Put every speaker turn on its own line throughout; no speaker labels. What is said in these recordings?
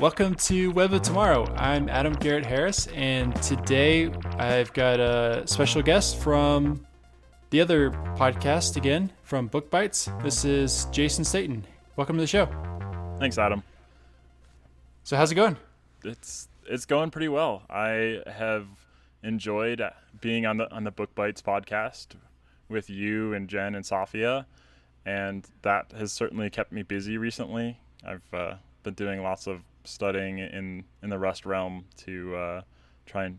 Welcome to Web of Tomorrow. I'm Adam Garrett Harris, and today I've got a special guest from the other podcast again, from Book Bites. This is Jason Staten. Welcome to the show.
Thanks, Adam.
So how's it going?
It's going pretty well. I have enjoyed being on the Book Bites podcast with you and Jen and Safia, and that has certainly kept me busy recently. I've been doing lots of studying in the Rust realm to try and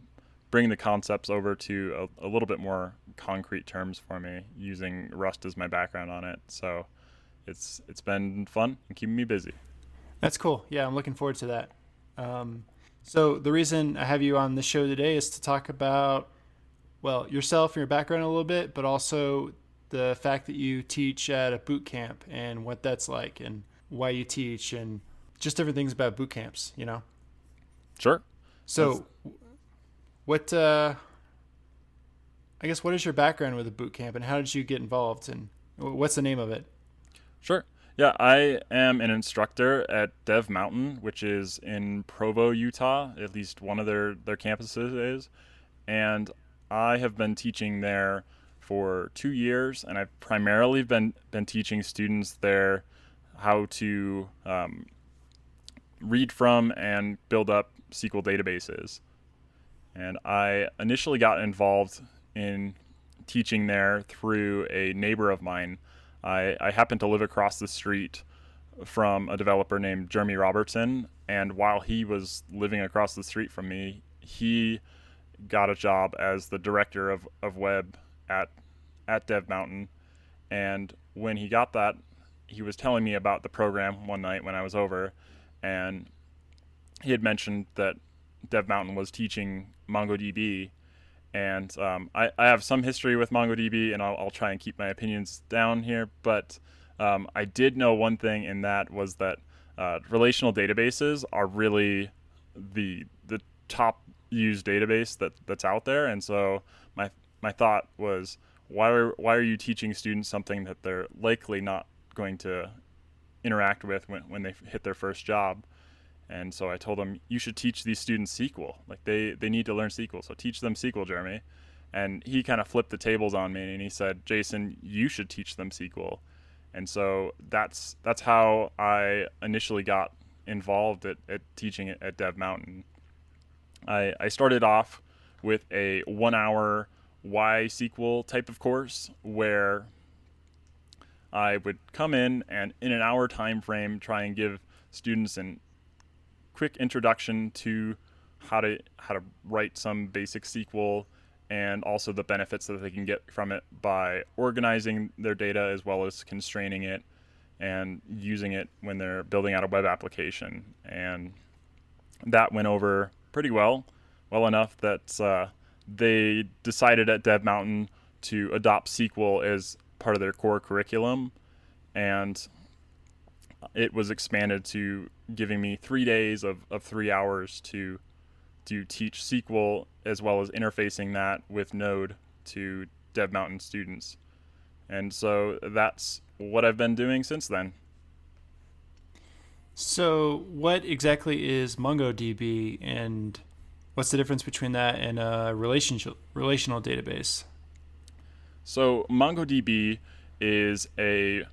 bring the concepts over to a little bit more concrete terms for me, using Rust as my background on it. So it's been fun and keeping me busy.
That's cool. Yeah, I'm looking forward to that. So the reason I have you on the show today is to talk about, well, yourself and your background a little bit, but also the fact that you teach at a boot camp and what that's like and why you teach and just different things about boot camps, you know?
Sure.
So what, I guess, what is your background with a boot camp and how did you get involved and what's the name of it?
Sure. Yeah, I am an instructor at Dev Mountain, which is in Provo, Utah. At least one of their campuses is. And I have been teaching there for 2 years, and I've primarily been teaching students there how to read from and build up SQL databases. And I initially got involved in teaching there through a neighbor of mine. I happened to live across the street from a developer named Jeremy Robertson, and while he was living across the street from me, he got a job as the director of web at Dev Mountain. And when he got that, he was telling me about the program one night when I was over, and he had mentioned that Dev Mountain was teaching MongoDB. And I have some history with MongoDB, and I'll try and keep my opinions down here. But I did know one thing, and that was that relational databases are really the top used database that's out there. And so my thought was, why are you teaching students something that they're likely not going to interact with when they hit their first job? And so I told him, you should teach these students SQL. Like they need to learn SQL, so teach them SQL, Jeremy. And he kind of flipped the tables on me, and he said, Jason, you should teach them SQL. And so that's how I initially got involved at teaching at Dev Mountain. I started off with a 1-hour YSQL type of course where I would come in and in an hour time frame try and give students an quick introduction to how to write some basic SQL, and also the benefits that they can get from it by organizing their data as well as constraining it and using it when they're building out a web application. And that went over pretty well enough that they decided at Dev Mountain to adopt SQL as part of their core curriculum, and it was expanded to giving me 3 days of 3 hours to teach SQL, as well as interfacing that with Node to Dev Mountain students. And so that's what I've been doing since then.
So what exactly is MongoDB, and what's the difference between that and a relational database?
So MongoDB is a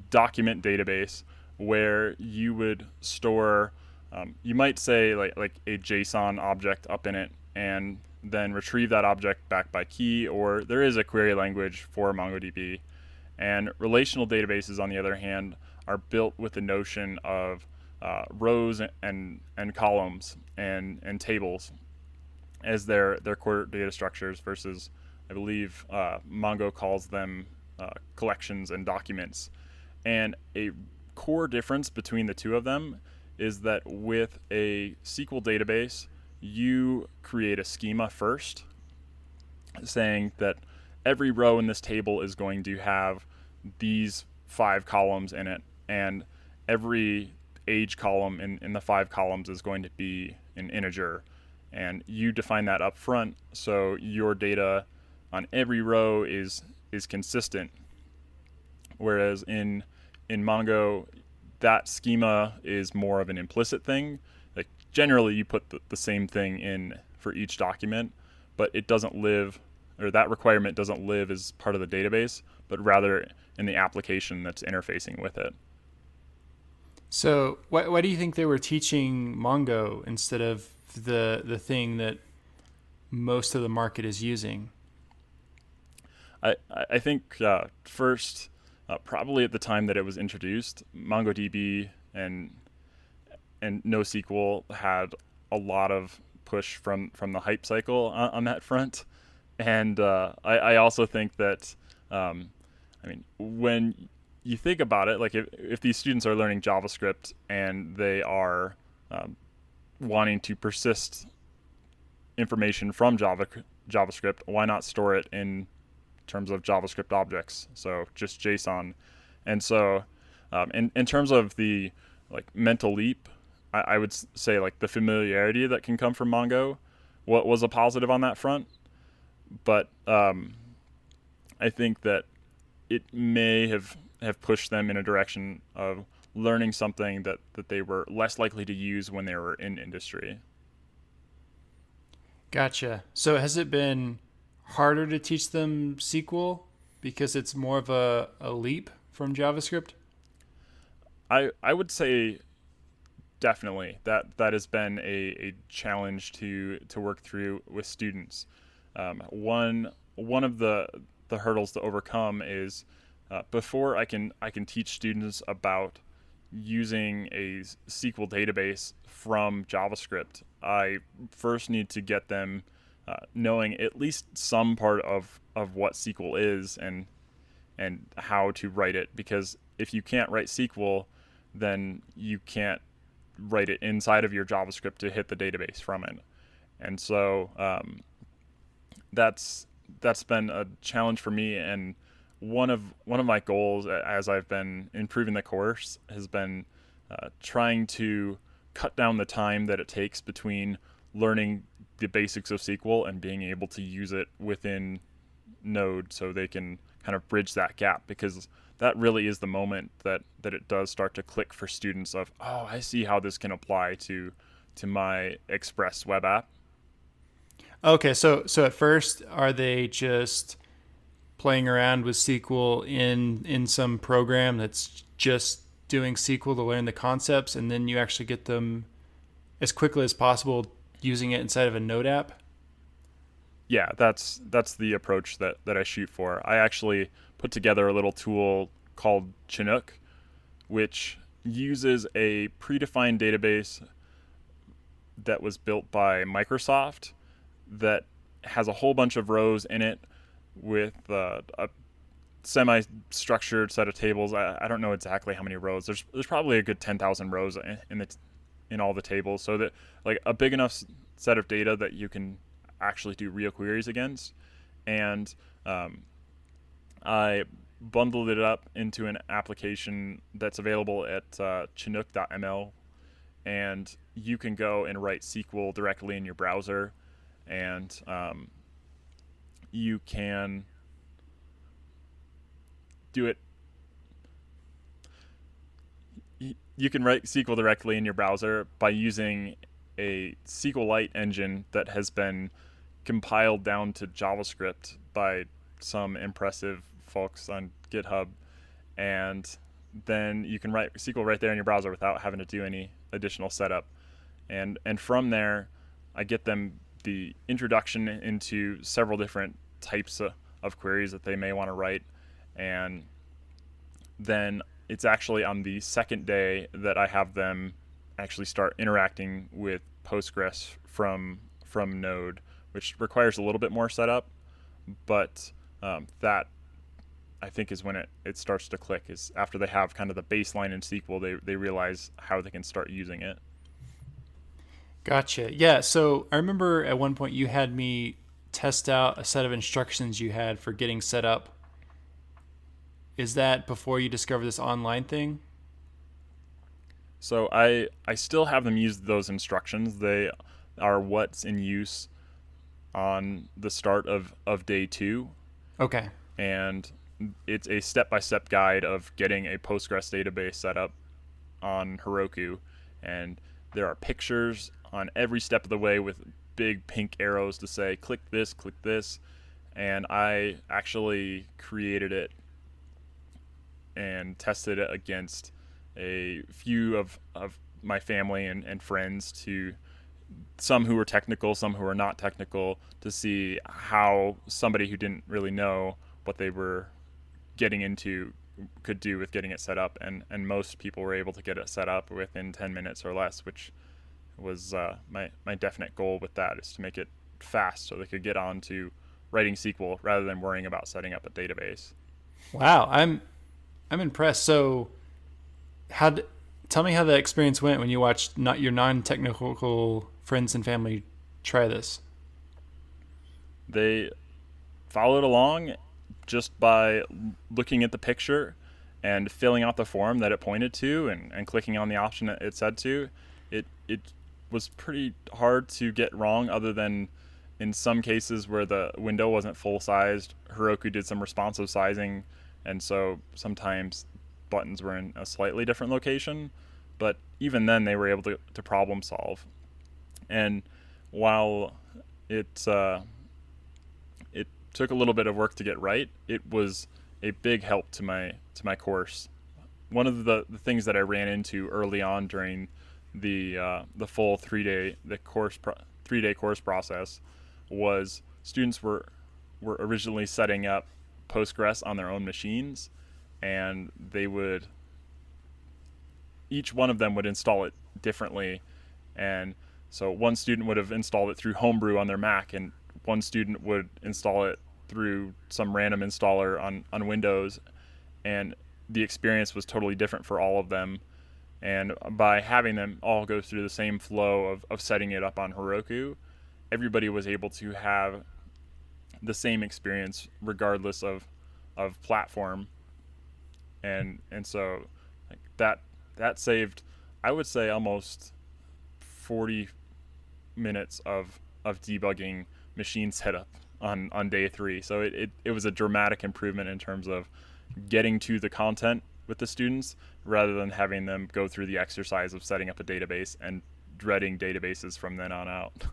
document database where you would store, you might say like a JSON object up in it, and then retrieve that object back by key, or there is a query language for MongoDB. And relational databases, on the other hand, are built with the notion of rows and columns and tables as their core data structures, versus, I believe, Mongo calls them collections and documents. And a core difference between the two of them is that with a SQL database, you create a schema first, saying that every row in this table is going to have these 5 columns in it, and every age column in the 5 columns is going to be an integer. And you define that up front, so your data on every row is consistent. Whereas in Mongo, that schema is more of an implicit thing. like generally you put the same thing in for each document, but it doesn't live, or that requirement doesn't live as part of the database, but rather in the application that's interfacing with it.
So why do you think they were teaching Mongo instead of the thing that most of the market is using?
I think first, probably at the time that it was introduced, MongoDB and NoSQL had a lot of push from the hype cycle on that front, and I also think that I mean, when you think about it, like if these students are learning JavaScript and they are wanting to persist information from JavaScript, why not store it in terms of JavaScript objects? So just JSON. And so, in terms of the like mental leap, I would say like the familiarity that can come from Mongo, what was a positive on that front. But I think that it may have pushed them in a direction of learning something that they were less likely to use when they were in industry.
Gotcha. So has it been harder to teach them SQL because it's more of a leap from JavaScript?
I would say definitely that has been a challenge to work through with students. One of the hurdles to overcome is before I can teach students about using a SQL database from JavaScript, I first need to get them knowing at least some part of what SQL is and how to write it. Because if you can't write SQL, then you can't write it inside of your JavaScript to hit the database from it. And so that's been a challenge for me, and one of my goals as I've been improving the course has been trying to cut down the time that it takes between learning the basics of SQL and being able to use it within Node, so they can kind of bridge that gap, because that really is the moment that it does start to click for students of, oh, I see how this can apply to my Express web app.
Okay, so at first, are they just playing around with SQL in some program that's just doing SQL to learn the concepts, and then you actually get them as quickly as possible using it inside of a Node app?
Yeah, that's the approach that I shoot for. I actually put together a little tool called Chinook, which uses a predefined database that was built by Microsoft that has a whole bunch of rows in it with a semi-structured set of tables. I don't know exactly how many rows. There's probably a good 10,000 rows in all the tables, so that like a big enough set of data that you can actually do real queries against. And I bundled it up into an application that's available at chinook.ml, and you can go and write SQL directly in your browser, and you can do it. You can write SQL directly in your browser by using a SQLite engine that has been compiled down to JavaScript by some impressive folks on GitHub, and then you can write SQL right there in your browser without having to do any additional setup. And from there, I get them the introduction into several different types of queries that they may want to write, and then it's actually on the second day that I have them actually start interacting with Postgres from Node, which requires a little bit more setup, but that I think is when it starts to click, is after they have kind of the baseline in SQL, they realize how they can start using it.
Gotcha. Yeah, so I remember at one point you had me test out a set of instructions you had for getting set up. Is that before you discover this online thing?
So I still have them use those instructions. They are what's in use on the start of day 2.
Okay.
And it's a step-by-step guide of getting a Postgres database set up on Heroku. And There are pictures on every step of the way with big pink arrows to say click this, and I actually created it and tested it against a few of my family and friends, to some who were technical, some who were not technical, to see how somebody who didn't really know what they were getting into could do with getting it set up, and most people were able to get it set up within 10 minutes or less, which was my definite goal with that, is to make it fast so they could get on to writing SQL rather than worrying about setting up a database.
Wow, I'm impressed. So, how tell me how the experience went when you watched not your non-technical friends and family try this.
They followed along just by looking at the picture and filling out the form that it pointed to, and clicking on the option that it said to. It was pretty hard to get wrong, other than in some cases where the window wasn't full sized. Heroku did some responsive sizing, and so sometimes buttons were in a slightly different location. But even then, they were able to problem solve. And while it took a little bit of work to get right, it was a big help to my course. One of the things that I ran into early on during the full 3-day course process was students were originally setting up Postgres on their own machines, and each one of them would install it differently. And so one student would have installed it through Homebrew on their Mac, and one student would install it through some random installer on Windows, and the experience was totally different for all of them. And by having them all go through the same flow of setting it up on Heroku, everybody was able to have the same experience regardless of platform. And so like that saved, I would say, almost 40 minutes of debugging machine setup on day 3. So it was a dramatic improvement in terms of getting to the content with the students, rather than having them go through the exercise of setting up a database and dreading databases from then on out.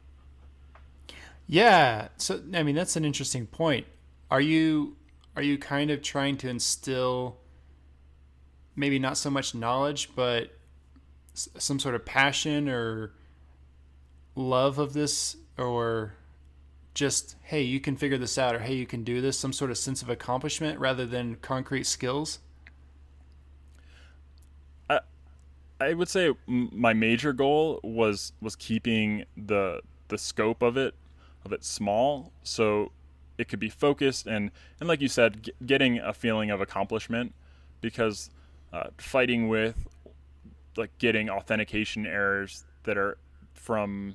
Yeah. So I mean, that's an interesting point. Are you kind of trying to instill maybe not so much knowledge, but some sort of passion or love of this, or just, hey, you can figure this out, or hey, you can do this, some sort of sense of accomplishment rather than concrete skills?
I I would say my major goal was keeping the scope of it small, so it could be focused, and like you said, getting a feeling of accomplishment, because fighting with like getting authentication errors that are from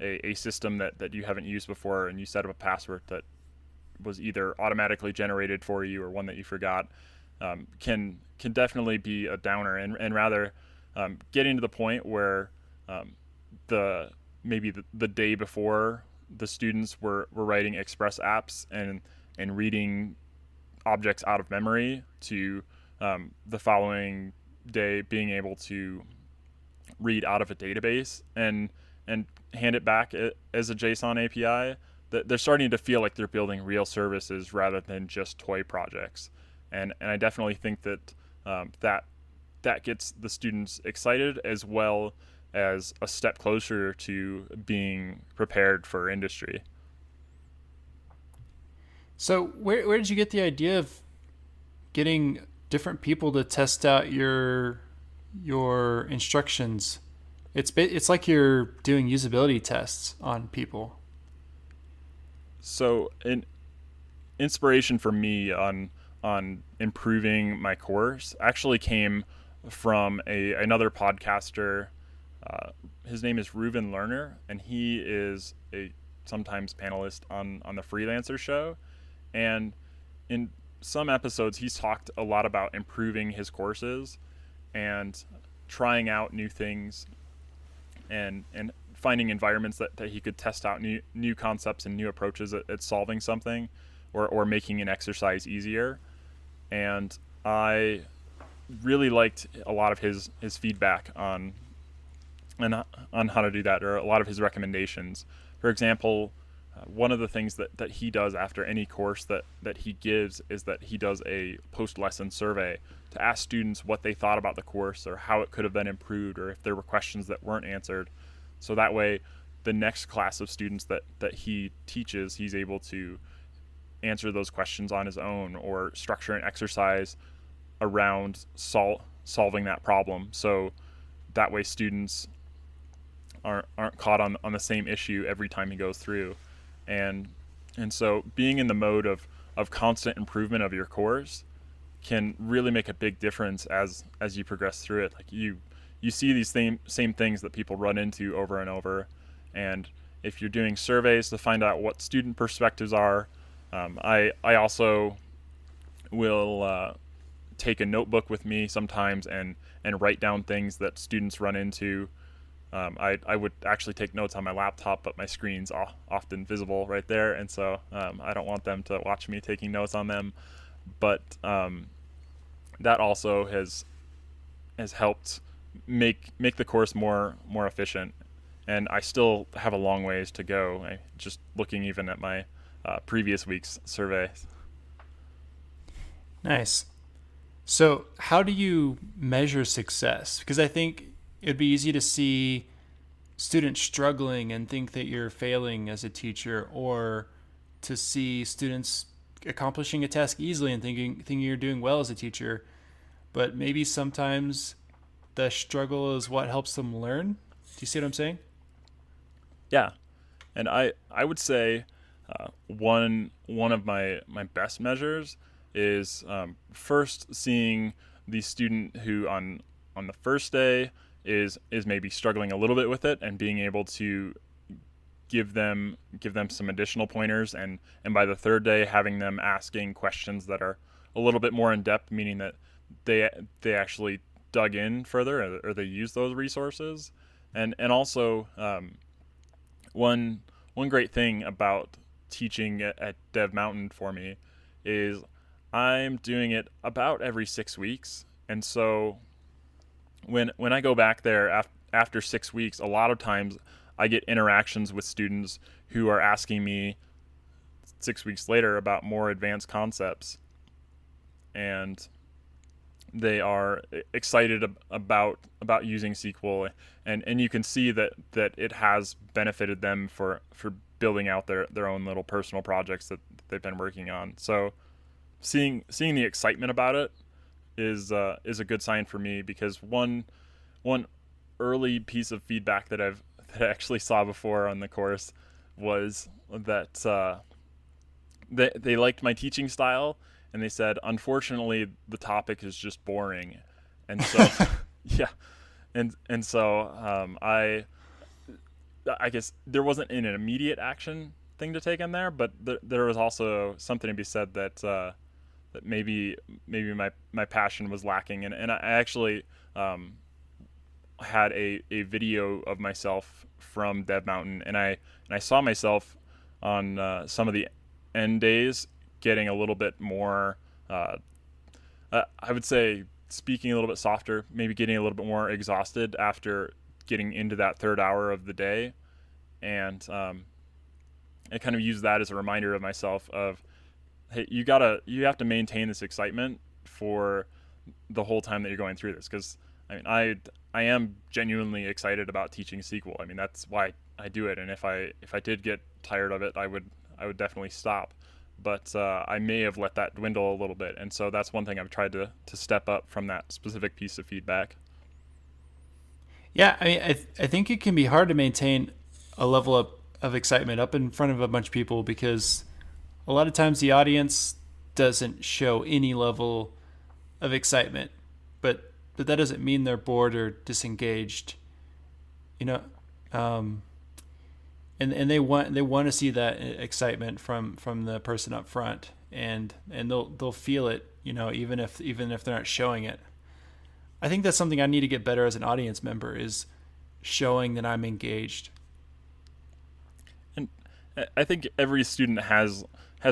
a system that you haven't used before, and you set up a password that was either automatically generated for you or one that you forgot, can definitely be a downer, and rather getting to the point where the maybe the day before, the students were writing express apps and reading objects out of memory, to the following day being able to read out of a database and hand it back as a JSON API. That they're starting to feel like they're building real services rather than just toy projects, and I definitely think that that gets the students excited, as well as a step closer to being prepared for industry.
So where did you get the idea of getting different people to test out your instructions? It's like you're doing usability tests on people.
So an inspiration for me on improving my course actually came from another podcaster. His name is Reuven Lerner, and he is a sometimes panelist on the Freelancer show. And in some episodes, he's talked a lot about improving his courses and trying out new things, and finding environments that he could test out new concepts and new approaches at solving something, or making an exercise easier. And I really liked a lot of his feedback and on how to do that, or a lot of his recommendations. For example, one of the things that he does after any course that he gives is that he does a post-lesson survey to ask students what they thought about the course or how it could have been improved or if there were questions that weren't answered. So that way, the next class of students that he teaches, he's able to answer those questions on his own or structure an exercise around solving that problem. So that way students aren't caught on the same issue every time he goes through. And and so being in the mode of constant improvement of your course can really make a big difference as you progress through it. Like you see these same things that people run into over and over. And if you're doing surveys to find out what student perspectives are, I also will take a notebook with me sometimes and write down things that students run into. I would actually take notes on my laptop, but my screen's often visible right there, and so I don't want them to watch me taking notes on them. But that also has helped make the course more efficient. And I still have a long ways to go. Just looking even at my previous week's survey.
Nice. So, how do you measure success? Because I think it'd be easy to see students struggling and think that you're failing as a teacher, or to see students accomplishing a task easily and thinking you're doing well as a teacher. But maybe sometimes the struggle is what helps them learn. Do you see what I'm saying?
Yeah, and I would say one of my best measures is first seeing the student who on the first day is maybe struggling a little bit with it and being able to give them some additional pointers, and by the third day having them asking questions that are a little bit more in depth, meaning that they actually dug in further, or they use those resources. And also one great thing about teaching at Dev Mountain for me is I'm doing it about every 6 weeks. And so when I go back there after 6 weeks, a lot of times I get interactions with students who are asking me 6 weeks later about more advanced concepts, and they are excited about using SQL, and you can see that it has benefited them for building out their own little personal projects that they've been working on. So seeing the excitement about it is a good sign for me, because one early piece of feedback that I actually saw before on the course was that they liked my teaching style, and they said, unfortunately, the topic is just boring. And so yeah, and so I guess there wasn't an immediate action thing to take in there, but there was also something to be said that maybe my passion was lacking, and I actually had a video of myself from Dev Mountain, and I saw myself on some of the end days getting a little bit more, I would say, speaking a little bit softer, maybe getting a little bit more exhausted after getting into that third hour of the day. And I kind of use that as a reminder of myself of, hey, you have to maintain this excitement for the whole time that you're going through this. Because I am genuinely excited about teaching SQL. I mean, that's why I do it. And if I did get tired of it, I would definitely stop. But I may have let that dwindle a little bit, and so that's one thing I've tried to step up from that specific piece of feedback.
Yeah, I mean, I think it can be hard to maintain a level of excitement up in front of a bunch of people, because a lot of times the audience doesn't show any level of excitement, but that doesn't mean they're bored or disengaged, you know. And they want to see that excitement from the person up front, and they'll feel it, even if they're not showing it. I think that's something I need to get better as an audience member, is showing that I'm engaged.
And I think every student has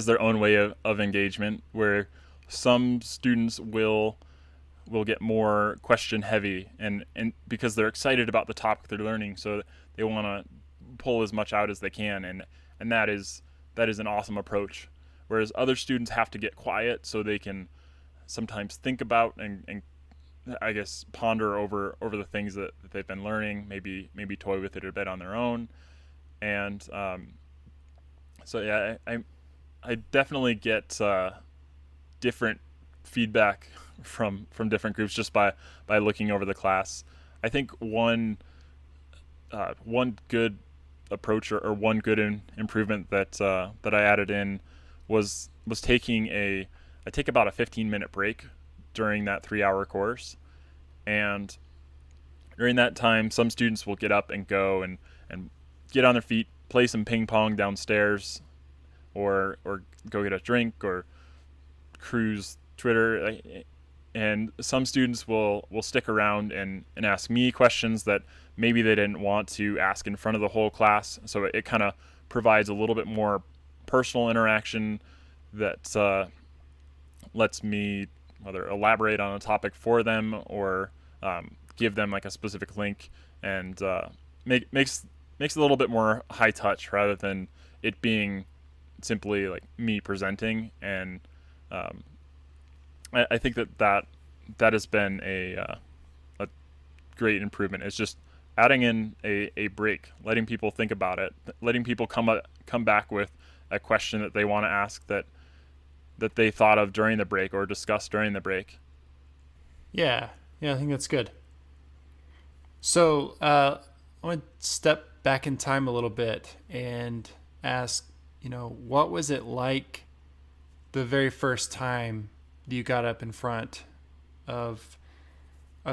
their own way of engagement, where some students will will get more question heavy, and because they're excited about the topic they're learning, so they want to pull as much out as they can, and that is an awesome approach. Whereas other students have to get quiet so they can sometimes think about and I guess ponder over the things that they've been learning, maybe toy with it a bit on their own. And so yeah, I definitely get different feedback from different groups just by looking over the class. I think one good approach, or one good improvement that I added in was taking I take about a 15-minute break during that 3-hour course, and during that time some students will get up and go and get on their feet, play some ping pong downstairs, or go get a drink, or cruise Twitter. And some students will stick around and ask me questions that maybe they didn't want to ask in front of the whole class. So it kind of provides a little bit more personal interaction that lets me whether elaborate on a topic for them, or give them like a specific link, and makes it a little bit more high touch rather than it being simply like me presenting. And I think that has been a great improvement. It's just adding in a break, letting people think about it, letting people come back with a question that they want to ask that they thought of during the break or discussed during the break.
Yeah, I think that's good. So I want to step back in time a little bit and ask, what was it like the very first time you got up in front of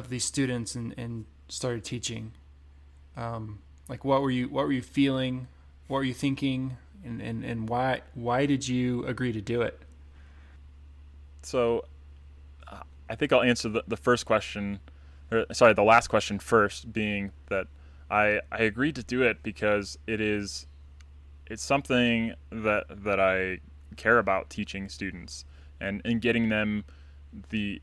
these students and started teaching? Like what were you feeling? What were you thinking? And why did you agree to do it?
So I think I'll answer the first question, or sorry, the last question first, being that I agreed to do it because it's something that I care about teaching students, and getting them the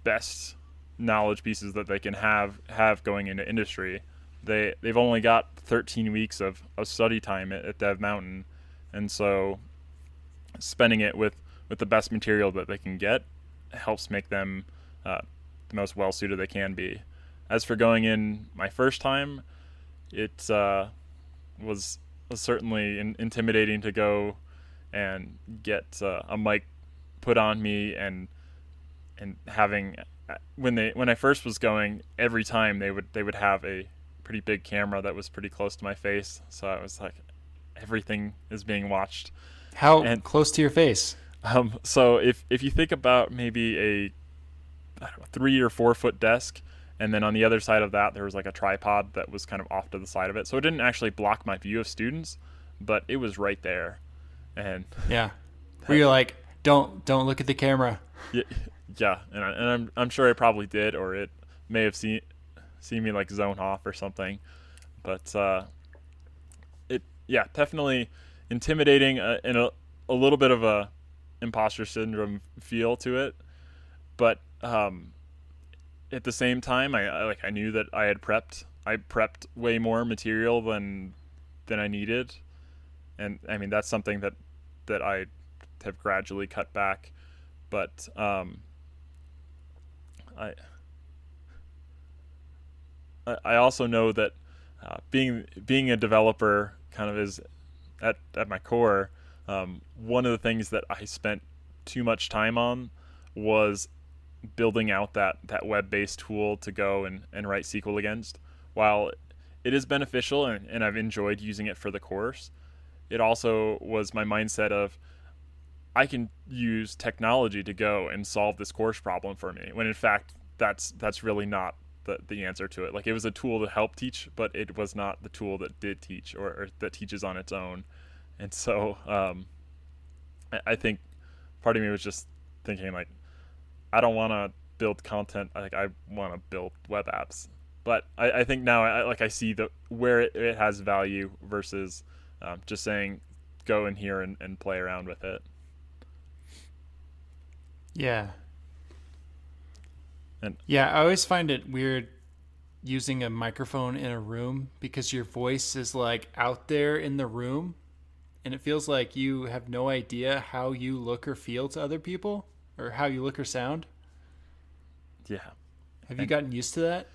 best knowledge pieces that they can have going into industry. They've only got 13 weeks of study time at Dev Mountain, and so spending it with the best material that they can get helps make them the most well suited they can be. As for going in my first time, it was certainly intimidating to go and get a mic put on me, and having when I first was going, every time they would have a pretty big camera that was pretty close to my face, so I was like, everything is being watched.
How
And
close to your face?
So if you think about maybe a 3 or 4 foot desk, and then on the other side of that there was like a tripod that was kind of off to the side of it, so it didn't actually block my view of students, but it was right there. And
Yeah. Where you're like, don't look at the camera.
yeah, and I'm sure I probably did, or it may have seen me like zone off or something. But it definitely intimidating, and a little bit of a imposter syndrome feel to it. But at the same time, I knew that I prepped way more material than I needed, and I mean that's something that I have gradually cut back. But I also know that being a developer kind of is at my core. One of the things that I spent too much time on was building out that web-based tool to go and write SQL against. While it is beneficial, and I've enjoyed using it for the course, it also was my mindset of, I can use technology to go and solve this course problem for me, when in fact that's really not the answer to it. Like, it was a tool to help teach, but it was not the tool that did teach, or that teaches on its own. And so I think part of me was just thinking, like, I don't want to build content. I want to build web apps. But I think now I see where it has value versus just saying go in here and play around with it.
Yeah.
And
Yeah, I always find it weird using a microphone in a room because your voice is like out there in the room and it feels like you have no idea how you look or feel to other people or how you look or sound.
yeah.
Have you
And
gotten used to that?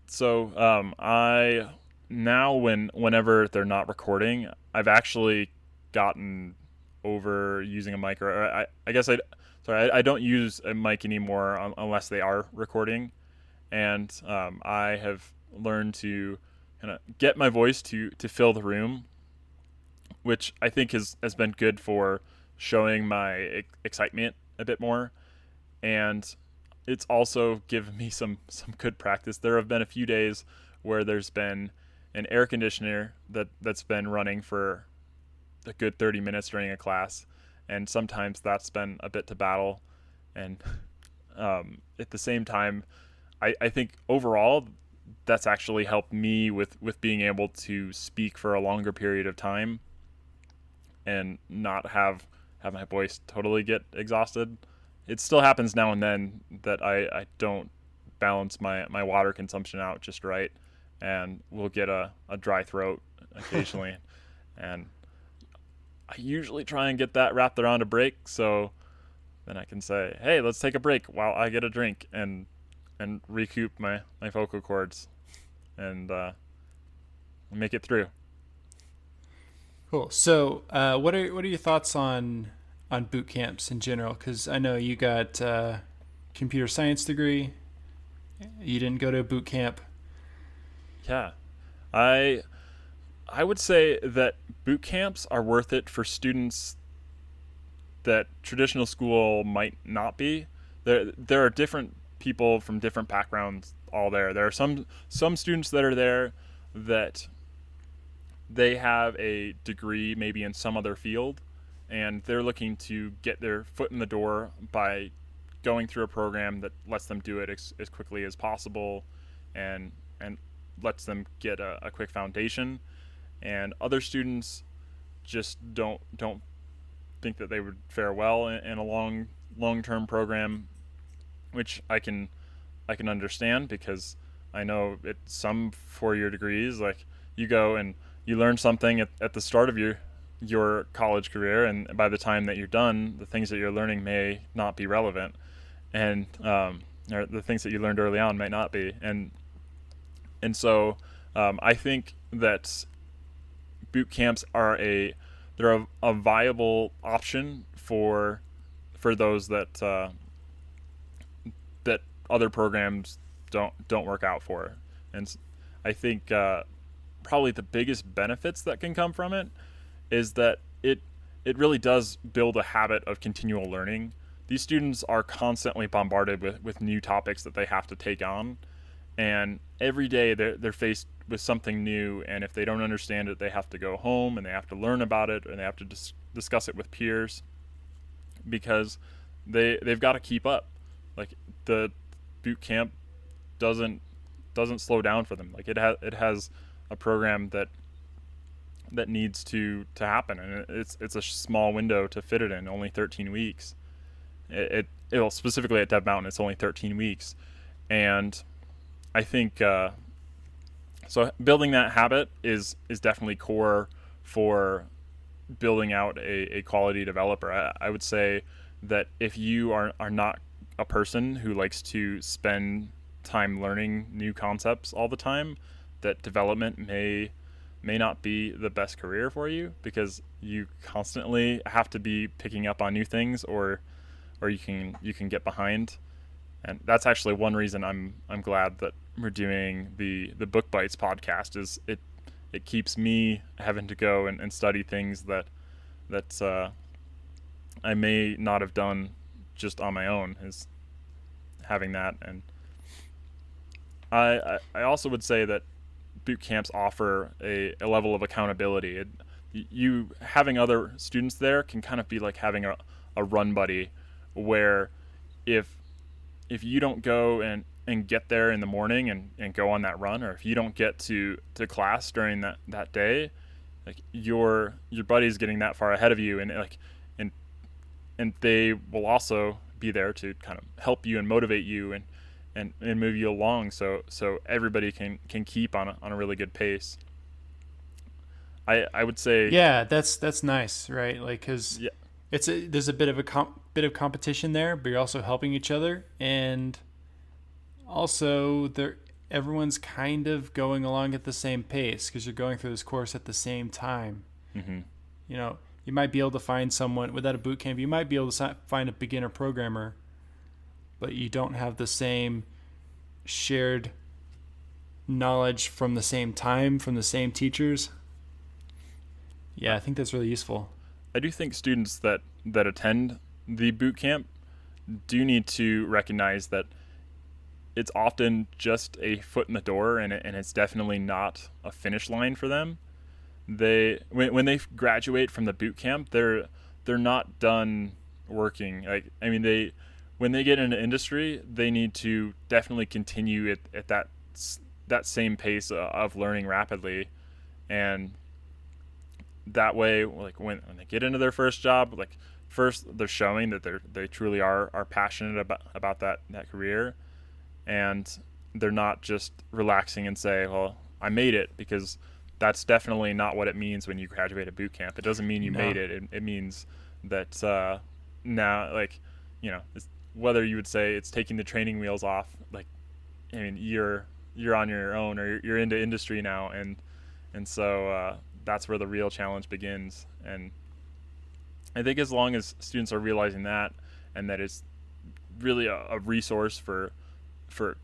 so I now whenever they're not recording, I've actually gotten over using a mic, or I guess I don't use a mic anymore unless they are recording, and I have learned to kind of get my voice to fill the room, which I think has been good for showing my excitement a bit more, and it's also given me some good practice. There have been a few days where there's been an air conditioner that's been running for a good 30 minutes during a class, and sometimes that's been a bit to battle. And at the same time, I think overall that's actually helped me with being able to speak for a longer period of time and not have my voice totally get exhausted. It still happens now and then that I don't balance my water consumption out just right, and we'll get a dry throat occasionally. And I usually try and get that wrapped around a break, so then I can say, hey, let's take a break while I get a drink and recoup my vocal cords and make it through.
Cool. So, what are your thoughts on boot camps in general? Because I know you got a computer science degree. You didn't go to a boot camp.
Yeah, I I would say that boot camps are worth it for students that traditional school might not be. There are different people from different backgrounds all there. There are some students that are there that they have a degree maybe in some other field, and they're looking to get their foot in the door by going through a program that lets them do it as quickly as possible, and lets them get a quick foundation. And other students just don't think that they would fare well in a long term program, which I can understand, because I know at some 4 year degrees, like, you go and you learn something at the start of your college career, and by the time that you're done, the things that you're learning may not be relevant, and or the things that you learned early on might not be, and so I think that boot camps are they're a viable option for those that other programs don't work out for. And I think probably the biggest benefits that can come from it is that it really does build a habit of continual learning. These students are constantly bombarded with new topics that they have to take on, and every day they're faced with something new, and if they don't understand it, they have to go home and they have to learn about it, and they have to discuss it with peers, because they've got to keep up. Like, the boot camp doesn't slow down for them. Like, it has a program that needs to happen, and it's a small window to fit it in, only 13 weeks. It'll specifically at Dev Mountain, it's only 13 weeks, and I think so. Building that habit is definitely core for building out a quality developer. I would say that if you are not a person who likes to spend time learning new concepts all the time, that development may not be the best career for you, because you constantly have to be picking up on new things, or you can get behind. And that's actually one reason I'm glad that we're doing the Book Bites podcast. Is it keeps me having to go and study things that I may not have done just on my own, is having that. And I also would say that boot camps offer a level of accountability. You having other students there can kind of be like having a run buddy, where if you don't go and get there in the morning and go on that run, or if you don't get to class during that day, like, your buddy's getting that far ahead of you, and like and they will also be there to kind of help you and motivate you and move you along, so everybody can keep on a really good pace. I would say,
Yeah, that's nice, right? Like, cause
yeah.
there's a bit of bit of competition there, but you're also helping each other, and also there everyone's kind of going along at the same pace because you're going through this course at the same time.
Hmm.
You know, you might be able to find someone without a boot camp. You might be able to find a beginner programmer, but you don't have the same shared knowledge from the same time from the same teachers. Yeah, I think that's really useful.
I do think students that attend the boot camp do need to recognize that it's often just a foot in the door, and it's definitely not a finish line for them. When they graduate from the boot camp, they're not done working. Like, I mean, they when they get into industry, they need to definitely continue at that same pace of learning rapidly, and that way, like when they get into their first job, like first they're showing that they truly are passionate about that career, and they're not just relaxing and say, well, I made it, because that's definitely not what it means when you graduate a boot camp. It doesn't mean you
No.
made it. It means that now, like, whether you would say it's taking the training wheels off, like, I mean, you're on your own, or you're into industry now, and so that's where the real challenge begins. And I think as long as students are realizing that, and that it's really a resource for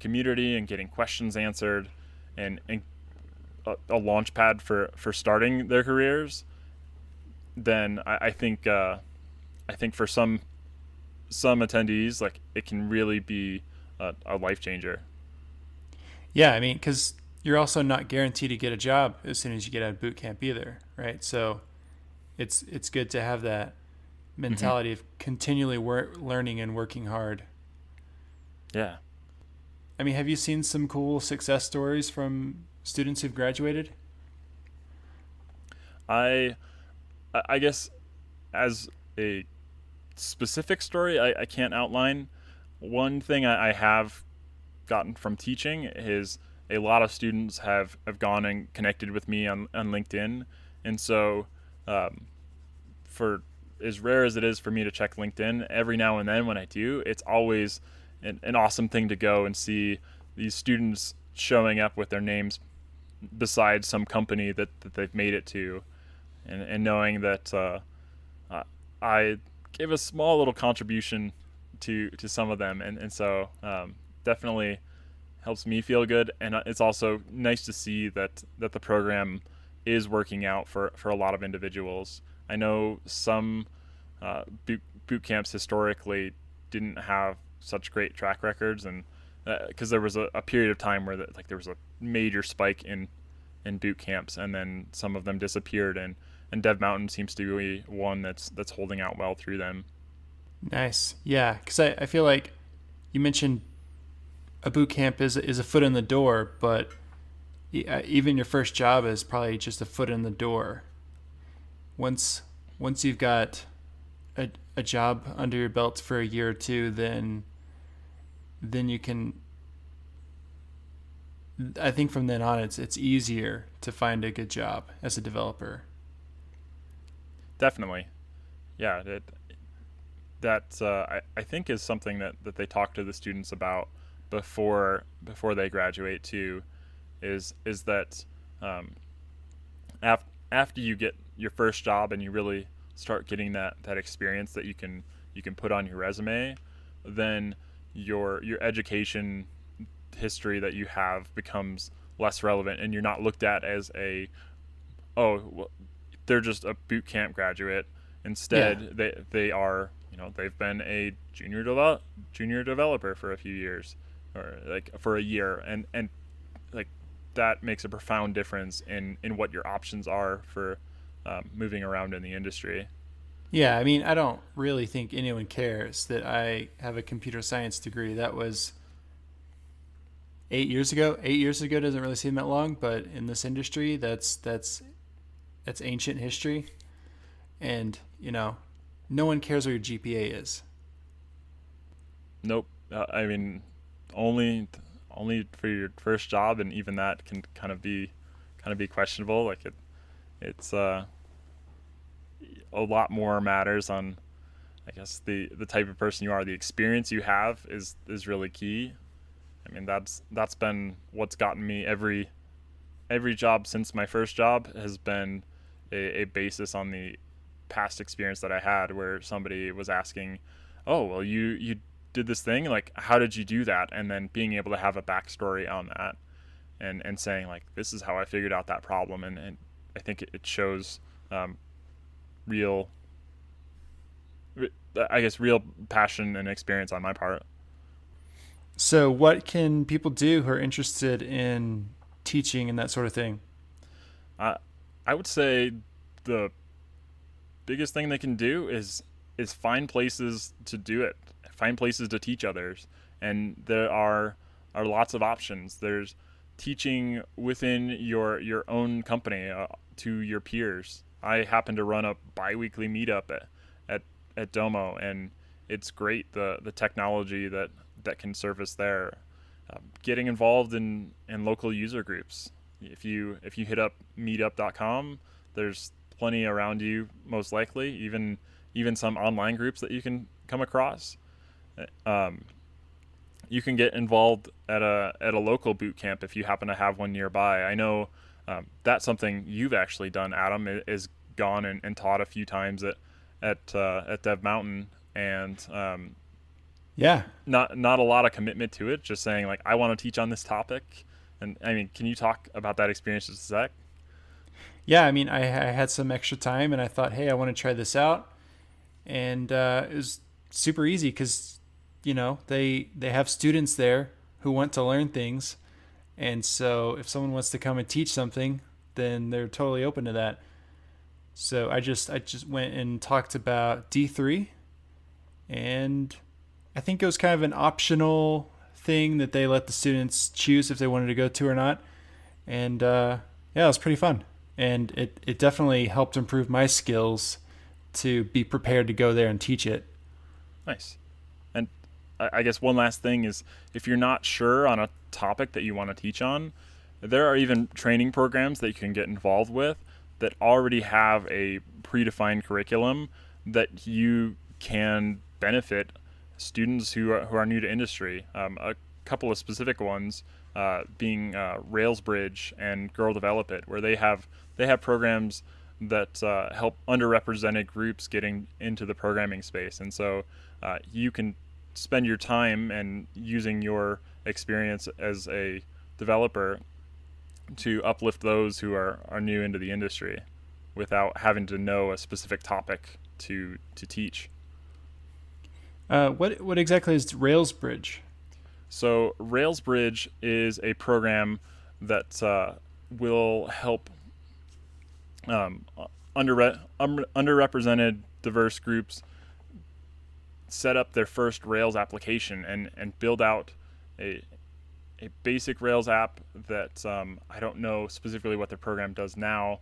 community and getting questions answered, and a launch pad for starting their careers, then I think for some attendees, like, it can really be a life changer.
Yeah, I mean, because you're also not guaranteed to get a job as soon as you get out of boot camp either, right? So it's good to have that
Hmm.
mentality of continually learning and working hard.
Yeah.
I mean, have you seen some cool success stories from students who've graduated?
I I guess, as a specific story, I can't outline. One thing I have gotten from teaching is a lot of students have gone and connected with me on LinkedIn. And so, um, for as rare as it is for me to check LinkedIn, every now and then when I do, it's always an awesome thing to go and see these students showing up with their names beside some company that they've made it to, and knowing that I gave a small little contribution to some of them, and so definitely helps me feel good. And it's also nice to see that the program is working out for a lot of individuals. I know some boot camps historically didn't have such great track records, and because there was a period of time where like there was a major spike in boot camps, and then some of them disappeared, and Dev Mountain seems to be one that's holding out well through them.
Nice. Yeah, because I feel like you mentioned a boot camp is a foot in the door, but even your first job is probably just a foot in the door. Once once you've got a job under your belt for a year or two, then you can. I think from then on, it's easier to find a good job as a developer.
Definitely, yeah. That I think is something that they talk to the students about before they graduate too, is that um, after you get your first job and you really start getting that experience that you can put on your resume, then your education history that you have becomes less relevant, and you're not looked at as a, oh, well, they're just a boot camp graduate.
Yeah.
Instead, they are, they've been a junior developer for a few years, or like for a year, and like that makes a profound difference in what your options are for moving around in the industry.
Yeah, I mean, I don't really think anyone cares that I have a computer science degree. That was 8 years ago. 8 years ago doesn't really seem that long, but in this industry, that's ancient history. And no one cares what your GPA is.
Nope. I mean, only only for your first job, and even that can kind of be questionable. Like it's a lot more matters on, I guess, the type of person you are. The experience you have is really key. I mean, that's been what's gotten me every job since my first job has been a basis on the past experience that I had, where somebody was asking, "Oh, well, you did this thing. Like, how did you do that?" And then being able to have a backstory on that, and saying like, "This is how I figured out that problem," and I think it shows um, real, I guess, real passion and experience on my part.
So, what can people do who are interested in teaching and that sort of thing?
I I would say the biggest thing they can do is find places to do it, find places to teach others, and there are lots of options. There's teaching within your own company, to your peers. I happen to run a biweekly meetup at at Domo, and it's great, the technology that can surface there. Getting involved in local user groups. If you hit up meetup.com, there's plenty around you, most likely, even some online groups that you can come across. Um, you can get involved at a local boot camp if you happen to have one nearby. I know that's something you've actually done, Adam. Is gone and taught a few times at Dev Mountain, and
Yeah.
not a lot of commitment to it. Just saying like, I want to teach on this topic. And I mean, can you talk about that experience just a sec?
Yeah, I mean, I had some extra time and I thought, hey, I want to try this out. And it was super easy because, they have students there who want to learn things. And so if someone wants to come and teach something, then they're totally open to that. So I just went and talked about D3, and I think it was kind of an optional thing that they let the students choose if they wanted to go to or not. And yeah, it was pretty fun. And it definitely helped improve my skills to be prepared to go there and teach it.
Nice. And I guess one last thing is, if you're not sure on a topic that you want to teach on, there are even training programs that you can get involved with that already have a predefined curriculum that you can benefit students who are new to industry. A couple of specific ones being Railsbridge and Girl Develop It, where they have programs that help underrepresented groups getting into the programming space, and so you can spend your time and using your experience as a developer to uplift those who are new into the industry without having to know a specific topic to teach.
What exactly is Railsbridge?
So Railsbridge is a program that will help um, underrepresented diverse groups set up their first Rails application and build out a a basic Rails app that I don't know specifically what the program does now,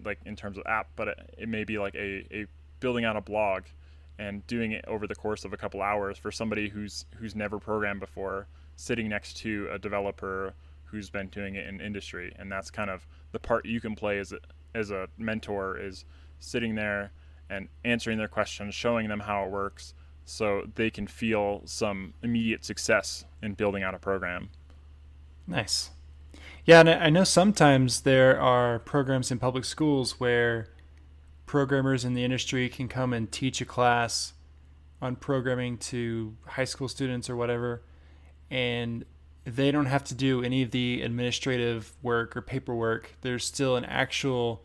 like in terms of app, but it may be like a building out a blog and doing it over the course of a couple hours for somebody who's never programmed before, sitting next to a developer who's been doing it in industry. And that's kind of the part you can play as a mentor, is sitting there and answering their questions, showing them how it works, so they can feel some immediate success in building out a program.
Nice. Yeah, and I know sometimes there are programs in public schools where programmers in the industry can come and teach a class on programming to high school students or whatever, and they don't have to do any of the administrative work or paperwork. There's still an actual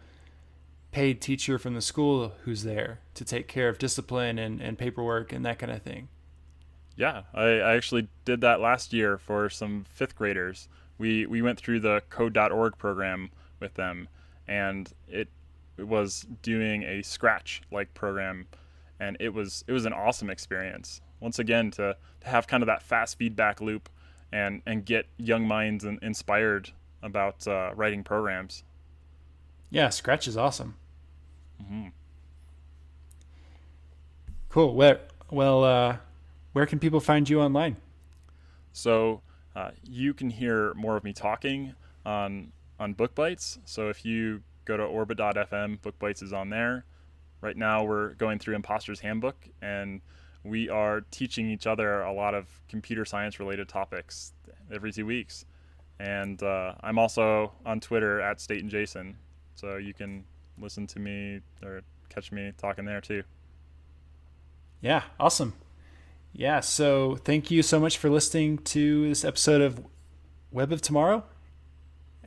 paid teacher from the school who's there to take care of discipline and paperwork and that kind of thing.
Yeah, I actually did that last year for some fifth graders. We went through the code.org program with them, and it was doing a Scratch like program, and it was an awesome experience. Once again, to have kind of that fast feedback loop and get young minds inspired about writing programs.
Yeah, Scratch is awesome.
Hmm.
Cool. Well, where can people find you online?
So you can hear more of me talking on Book Bites. So if you go to orbit.fm, Book Bites is on there. Right now we're going through Imposter's Handbook, and we are teaching each other a lot of computer science related topics every 2 weeks. And I'm also on Twitter at Staten Jason, so you can listen to me or catch me talking there too.
Yeah, awesome. Yeah, so thank you so much for listening to this episode of Web of Tomorrow.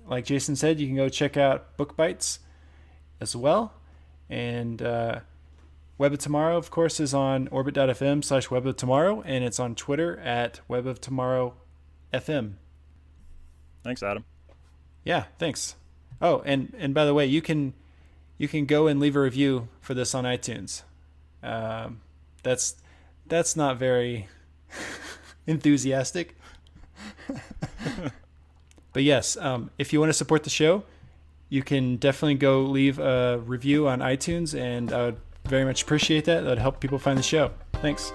Like Jason said, you can go check out Book Bites as well. And Web of Tomorrow, of course, is on orbit.fm/Web of Tomorrow, and it's on Twitter at Web of Tomorrow FM.
Thanks, Adam.
Yeah, thanks. Oh, and by the way, you can go and leave a review for this on iTunes. That's not very enthusiastic. But yes, if you want to support the show, you can definitely go leave a review on iTunes, and I would very much appreciate that. That would help people find the show. Thanks.